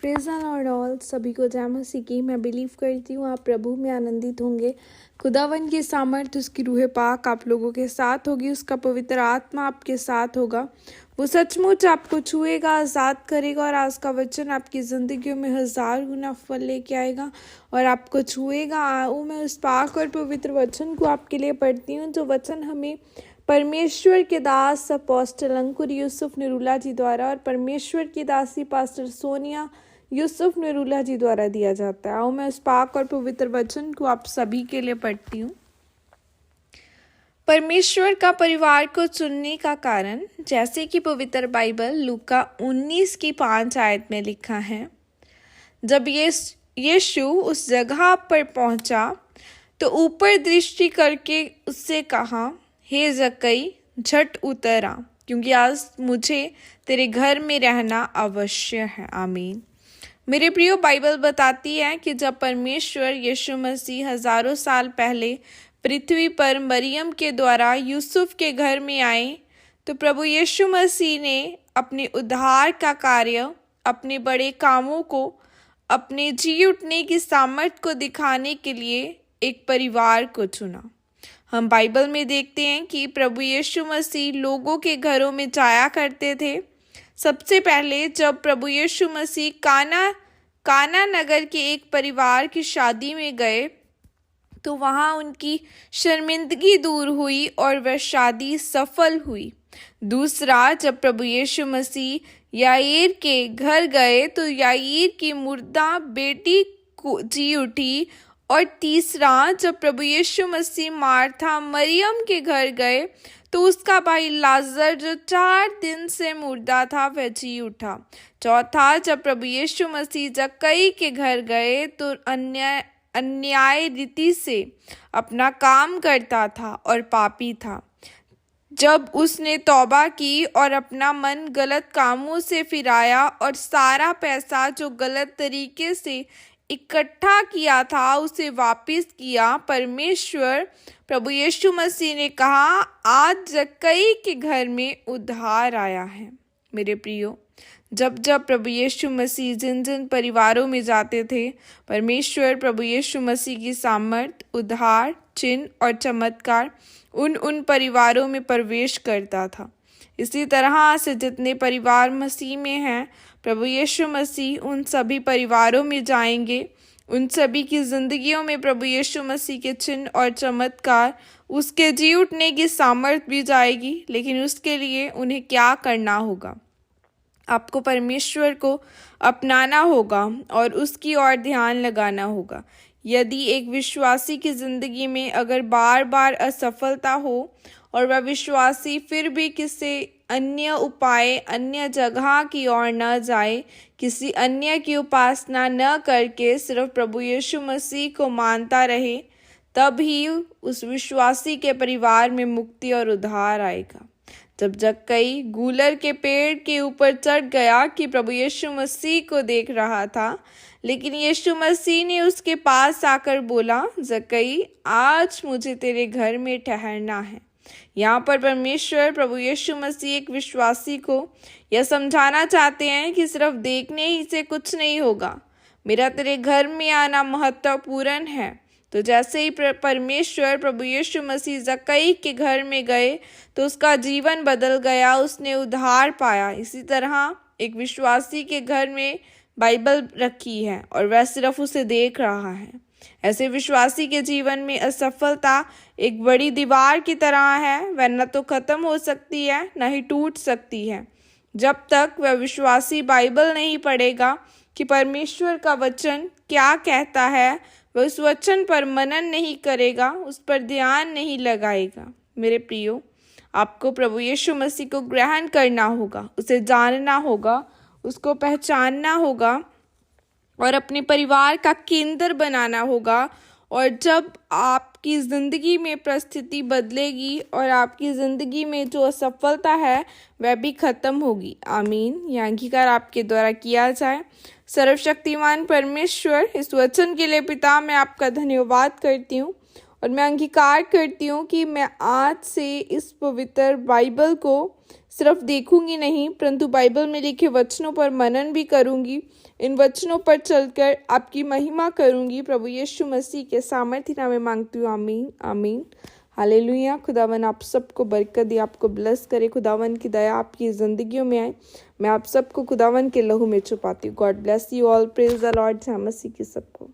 Praise the Lord all. सभी को जय मसीह की। मैं बिलीव करती हूँ आप प्रभु में आनंदित होंगे। खुदावन की सामर्थ, उसकी रूह पाक आप लोगों के साथ होगी। उसका पवित्र आत्मा आपके साथ होगा। वो सचमुच आपको छुएगा, आज़ाद करेगा और आज का वचन आपकी ज़िंदगियों में 1000 गुना फल लेके आएगा और आपको छुएगा। आओ मैं उस पाक और पवित्र वचन को आपके लिए पढ़ती हूँ, जो वचन हमें परमेश्वर के दास अपोस्टल अंकुर यूसुफ निरूला जी द्वारा और परमेश्वर की दासी पास्टर सोनिया यूसुफ निरूला जी द्वारा दिया जाता है। आओ मैं उस पाक और पवित्र वचन को आप सभी के लिए पढ़ती हूँ। परमेश्वर का परिवार को चुनने का कारण, जैसे कि पवित्र बाइबल लूका 19 की 5 आयत में लिखा है, जब यीशु उस जगह पर पहुंचा तो ऊपर दृष्टि करके उससे कहा, हे जक्कई, झट उतर आ, क्योंकि आज मुझे तेरे घर में रहना अवश्य है। आमीन। मेरे प्रियो, बाइबल बताती है कि जब परमेश्वर यीशु मसीह हजारों साल पहले पृथ्वी पर मरियम के द्वारा यूसुफ के घर में आए, तो प्रभु यीशु मसीह ने अपने उद्धार का कार्य, अपने बड़े कामों को, अपने जी उठने की सामर्थ को दिखाने के लिए एक परिवार को चुना। हम बाइबल में देखते हैं कि प्रभु यीशु मसीह लोगों के घरों में जाया करते थे। सबसे पहले जब प्रभु यीशु मसीह काना नगर के एक परिवार की शादी में गए, तो वहाँ उनकी शर्मिंदगी दूर हुई और वह शादी सफल हुई। दूसरा, जब प्रभु यीशु मसीह याईर के घर गए तो याईर की मुर्दा बेटी जी उठी। और तीसरा, जब प्रभु यीशु मसीह मार्था मरियम के घर गए तो उसका भाई लाजर, जो 4 दिन से मुर्दा था, वह जी उठा। चौथा, जब प्रभु यीशु मसीह जक्कई के घर गए तो अन्याय रीति से अपना काम करता था और पापी था। जब उसने तौबा की और अपना मन गलत कामों से फिराया और सारा पैसा जो गलत तरीके से इकट्ठा किया था उसे वापस किया, परमेश्वर प्रभु यीशु मसीह ने कहा, आज जक्कई के घर में उद्धार आया है। मेरे प्रियो, जब जब प्रभु यीशु मसीह जिन जिन परिवारों में जाते थे, परमेश्वर प्रभु यीशु मसीह की सामर्थ, उद्धार, चिन्ह और चमत्कार उन परिवारों में प्रवेश करता था। इसी तरह से जितने परिवार मसीह में हैं, प्रभु यीशु मसीह उन सभी परिवारों में जाएंगे। उन सभी की ज़िंदगियों में प्रभु यीशु मसीह के चिन्ह और चमत्कार, उसके जी उठने की सामर्थ भी जाएगी। लेकिन उसके लिए उन्हें क्या करना होगा? आपको परमेश्वर को अपनाना होगा और उसकी ओर ध्यान लगाना होगा। यदि एक विश्वासी की ज़िंदगी में अगर बार बार असफलता हो और वह विश्वासी फिर भी किसी अन्य उपाय, अन्य जगह की ओर न जाए, किसी अन्य की उपासना न करके सिर्फ प्रभु यीशु मसीह को मानता रहे, तब ही उस विश्वासी के परिवार में मुक्ति और उद्धार आएगा। जब जक्कई गूलर के पेड़ के ऊपर चढ़ गया कि प्रभु यीशु मसीह को देख रहा था, लेकिन यीशु मसीह ने उसके पास आकर बोला, जक्कई, आज मुझे तेरे घर में ठहरना है। यहाँ पर परमेश्वर प्रभु यीशु मसीह एक विश्वासी को यह समझाना चाहते हैं कि सिर्फ देखने ही से कुछ नहीं होगा, मेरा तेरे घर में आना महत्वपूर्ण है। तो जैसे ही परमेश्वर प्रभु यीशु मसीह जक्कई के घर में गए तो उसका जीवन बदल गया, उसने उद्धार पाया। इसी तरह एक विश्वासी के घर में बाइबल रखी है और वह सिर्फ उसे देख रहा है। ऐसे विश्वासी के जीवन में असफलता एक बड़ी दीवार की तरह है। वह न तो खत्म हो सकती है, न ही टूट सकती है। जब तक वह विश्वासी बाइबल नहीं पढ़ेगा कि परमेश्वर का वचन क्या कहता है, वह उस वचन पर मनन नहीं करेगा, उस पर ध्यान नहीं लगाएगा। मेरे प्रियो, आपको प्रभु यीशु मसीह को ग्रहण करना होगा, उसे जानना होगा, उसको पहचानना होगा और अपने परिवार का केंद्र बनाना होगा। और जब आपकी ज़िंदगी में परिस्थिति बदलेगी और आपकी ज़िंदगी में जो असफलता है वह भी ख़त्म होगी। आमीन। यह अंगीकार आपके द्वारा किया जाए। सर्वशक्तिमान परमेश्वर, इस वचन के लिए पिता, मैं आपका धन्यवाद करती हूँ और मैं अंगीकार करती हूँ कि मैं आज से इस पवित्र बाइबल को सिर्फ देखूंगी नहीं परंतु बाइबल में लिखे वचनों पर मनन भी करूंगी। इन वचनों पर चलकर आपकी महिमा करूंगी। प्रभु यीशु मसीह के सामर्थ्य नाम में मांगती हूँ, आमीन आमीन। हालेलुया। खुदावन आप सबको बरकत दे, आपको ब्लेस करे। खुदावन की दया आपकी ज़िंदगियों में आए। मैं आप सबको खुदावन के लहू में छुपाती हूँ। God bless you all. Praise the Lord. जय मसीह की सबको।